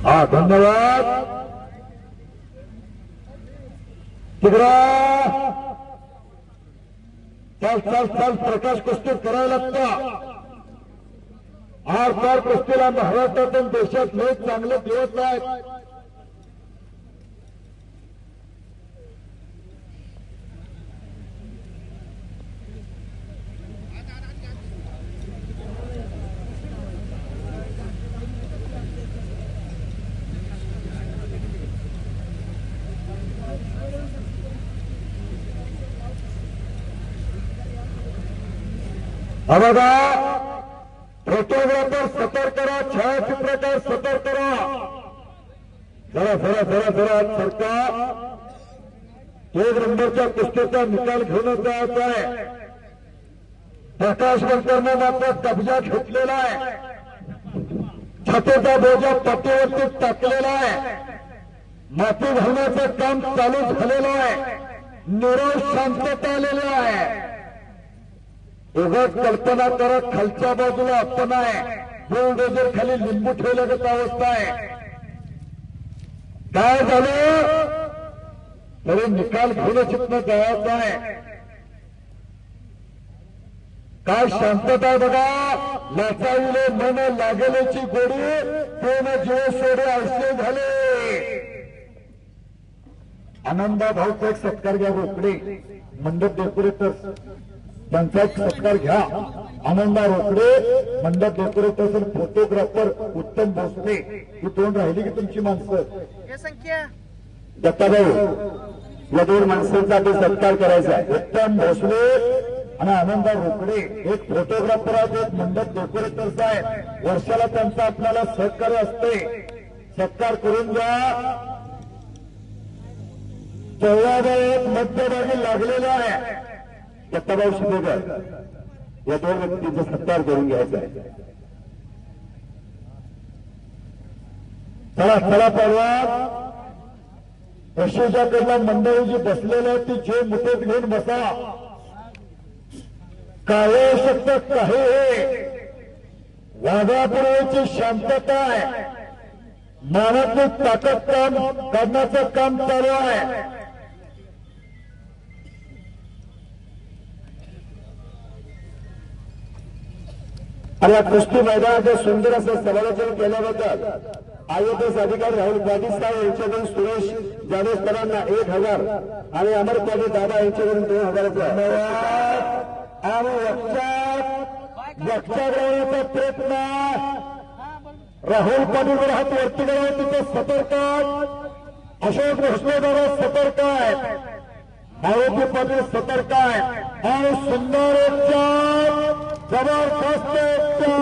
हा धन्यवाद तिगरा चल चल चल प्रकाश कुस्ती करायला लागता आर पार कुस्तीला महाराष्ट्रातून देशात लय चांगले दिवस आहेत बघा फोटोग्राफर सतर्क करा छायाचित्रकार सतर्क करा जरा जरा जरा जरा सरकार एक नंबरच्या कुस्तीचा निकाल घेऊन जायचा आहे प्रकाश बनकरने मात्र कब्जा घेतलेला आहे छातीचा बोजा पाठीवरती टाकलेला आहे माती घालण्याचं काम चालू झालेलं आहे निरोध शांतता आलेली आहे उगाच कल्पना करत खालच्या बाजूला आपण आहे बुलडोजर खाली लिंबू ठेवल्यागत अवस्था आहे काय झालं तरी निकाल घेऊनच इथनं जायचं आहे काय शांतता आहे बघा लाचाविले मन लागेलेची गोडी पूर्ण जीव सोडे असे झाले आनंदा भाऊचा एक सत्कार घ्या रोकडे मंडप डेकोरेटर्स त्यांचा एक सत्कार घ्या आनंदा रोकडे मंडप डेकोरेटर्स आणि फोटोग्राफर उत्तम भोसले ही दोन राहिली की तुमची माणसं संख्या दत्ताभाऊ या दोन माणसांसाठी सत्कार करायचा आहे उत्तम भोसले आणि आनंदा रोकडे एक फोटोग्राफर आहेत एक मंडप डेकोरेटर्स आहेत वर्षाला त्यांचा आपल्याला सहकार्य असते सत्कार करून घ्या चौदाबाई मध्यभागी लागलेला आहे दत्ताभाऊ शिंदेकर या दोन व्यक्तींचा सत्कार करून घ्यायचा आहे चला चला परवा रशीच्याकडला मंडळी जी बसलेली आहे ती जे मुठीत घेऊन बसा काय शक्य काही वादापूर्वीची शांतता आहे मनातली ताकद काम करण्याचं काम चालू आहे आणि या कुस्ती मैदानाचं सुंदर असं समालोचन केल्याबद्दल आयोगच अधिकारी राहुल गादी साहेब यांच्याकडून सुरेश जाधव सरांना 1000 आणि अमर पाटील दादा यांच्याकडून 2000 आणि लक्षात राहण्याचा प्रयत्न राहुल पाटील हात वरती करावा तिथं सतर्क अशोक भोसले दादा सतर्क आहेत मारुती पाटील सतर्क आहेत आणि सुंदर जबरदस्त